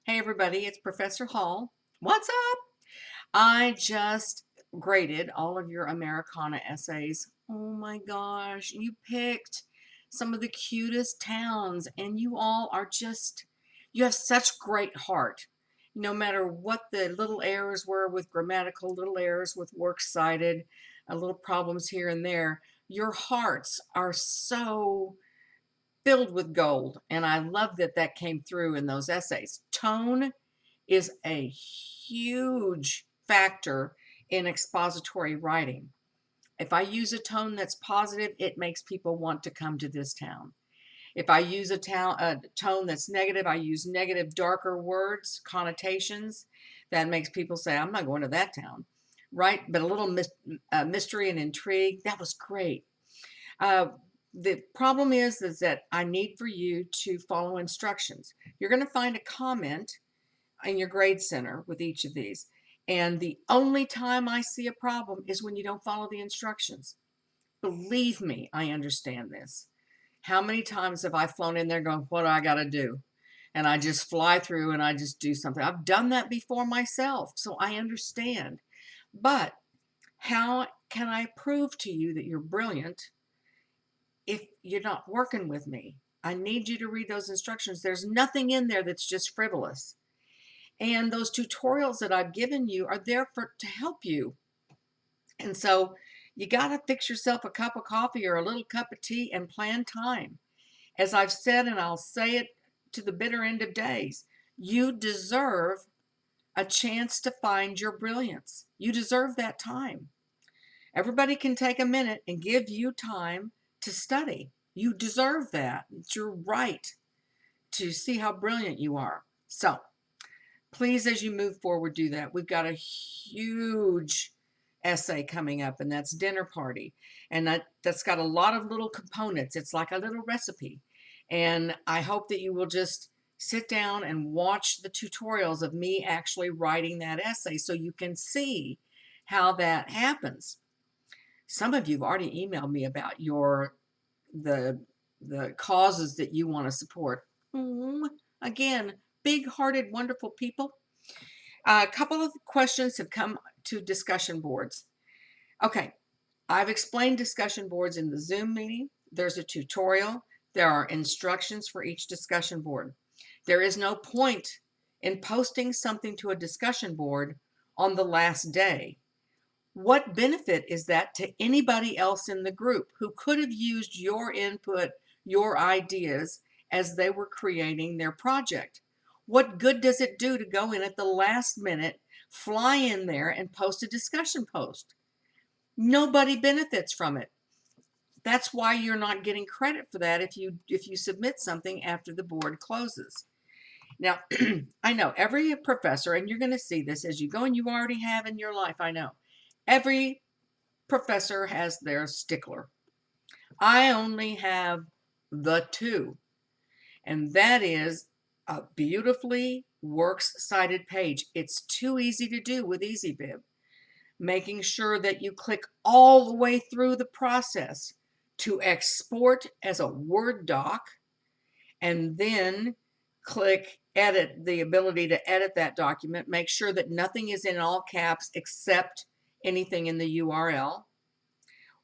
Hey everybody, it's Professor Hall. What's up? I just graded all of your Americana essays. Oh my gosh, you picked some of the cutest towns and you all are you have such great heart. No matter what the little errors were with grammatical, little errors with works cited, little problems here and there, your hearts are so filled with gold. And I love that that came through in those essays. Tone is a huge factor in expository writing. If I use a tone that's positive, it makes people want to come to this town. If I use a tone that's negative, I use negative, darker words, connotations, that makes people say, I'm not going to that town, right? But a little mystery and intrigue, that was great. Uh, the problem is that I need for you to follow instructions. You're going to find a comment in your grade center with each of these. And the only time I see a problem is when you don't follow the instructions. Believe me, I understand this. How many times have I flown in there going, what do I got to do? And I just fly through and I just do something. I've done that before myself, so I understand. But how can I prove to you that you're brilliant if you're not working with me? I need you to read those instructions. There's nothing in there that's just frivolous. And those tutorials that I've given you are there to help you. And so you got to fix yourself a cup of coffee or a little cup of tea and plan time. As I've said, and I'll say it to the bitter end of days, you deserve a chance to find your brilliance. You deserve that time. Everybody can take a minute and give you time to study. You deserve that. It's your right to see how brilliant you are. So please, as you move forward, do that. We've got a huge essay coming up, and that's Dinner Party. And that's got a lot of little components. It's like a little recipe. And I hope that you will just sit down and watch the tutorials of me actually writing that essay so you can see how that happens. Some of you have already emailed me about the causes that you want to support. Again, big-hearted, wonderful people. A couple of questions have come to discussion boards. Okay, I've explained discussion boards in the Zoom meeting. There's a tutorial. There are instructions for each discussion board. There is no point in posting something to a discussion board on the last day. What benefit is that to anybody else in the group who could have used your input, your ideas as they were creating their project? What good does it do to go in at the last minute, fly in there and post a discussion post? Nobody benefits from it. That's why you're not getting credit for that if you submit something after the board closes. Now, I know every professor, and you're going to see this as you go, and you already have in your life, I know. Every professor has their stickler. I only have the two, and that is a beautifully works cited page. It's too easy to do with EasyBib. Making sure that you click all the way through the process to export as a Word doc, and then click edit, the ability to edit that document. Make sure that nothing is in all caps except anything in the URL.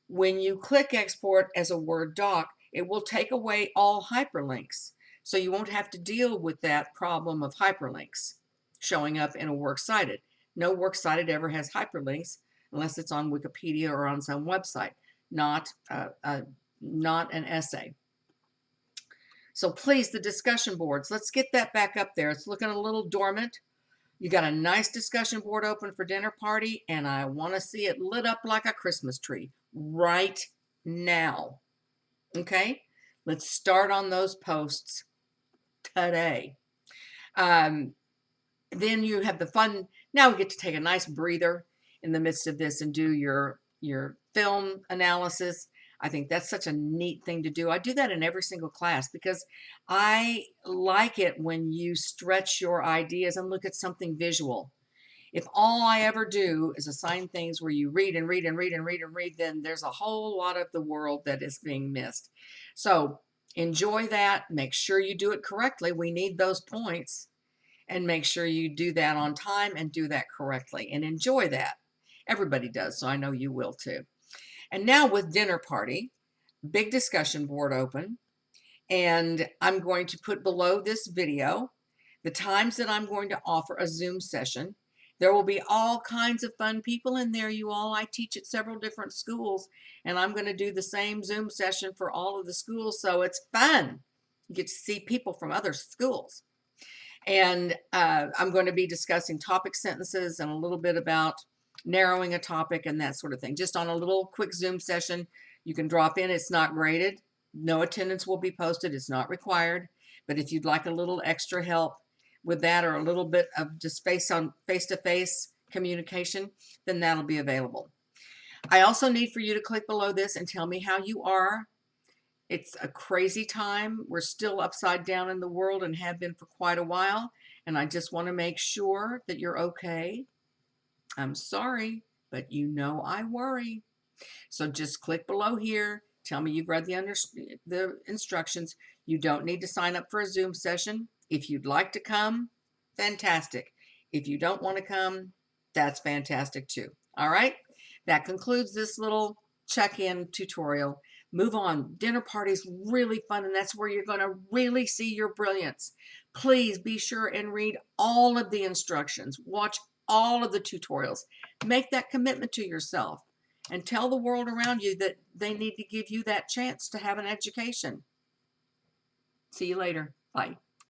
When you click export as a Word doc, it will take away all hyperlinks. So you won't have to deal with that problem of hyperlinks showing up in a works cited. No works cited ever has hyperlinks unless it's on Wikipedia or on some website, not an essay. So please, the discussion boards, let's get that back up there. It's looking a little dormant. You got a nice discussion board open for Dinner Party, and I want to see it lit up like a Christmas tree right now. Okay, let's start on those posts today. Then you have the fun. Now we get to take a nice breather in the midst of this and do your film analysis. I think that's such a neat thing to do. I do that in every single class because I like it when you stretch your ideas and look at something visual. If all I ever do is assign things where you read and read and read and read and read, then there's a whole lot of the world that is being missed. So enjoy that. Make sure you do it correctly. We need those points. and make sure you do that on time and do that correctly and enjoy that. Everybody does, so I know you will too. And now with dinner party, big discussion board open, and I'm going to put below this video the times that I'm going to offer a Zoom session. There will be all kinds of fun people in there, you all. I teach at several different schools, and I'm going to do the same Zoom session for all of the schools, so it's fun. You get to see people from other schools. And I'm going to be discussing topic sentences and a little bit about narrowing a topic and that sort of thing. Just on a little quick Zoom session, you can drop in. It's not graded. No attendance will be posted. It's not required. But if you'd like a little extra help with that or a little bit of just face-to-face communication, then that'll be available. I also need for you to click below this and tell me how you are. It's a crazy time. We're still upside down in the world and have been for quite a while. And I just want to make sure that you're okay. I'm sorry, but you know I worry. So just click below here. Tell me you've read the instructions. You don't need to sign up for a Zoom session. If you'd like to come, fantastic. If you don't want to come, that's fantastic too. All right, that concludes this little check-in tutorial. Move on. Dinner party's really fun, and that's where you're going to really see your brilliance. Please be sure and read all of the instructions. Watch all of the tutorials. Make that commitment to yourself and tell the world around you that they need to give you that chance to have an education. See you later. Bye.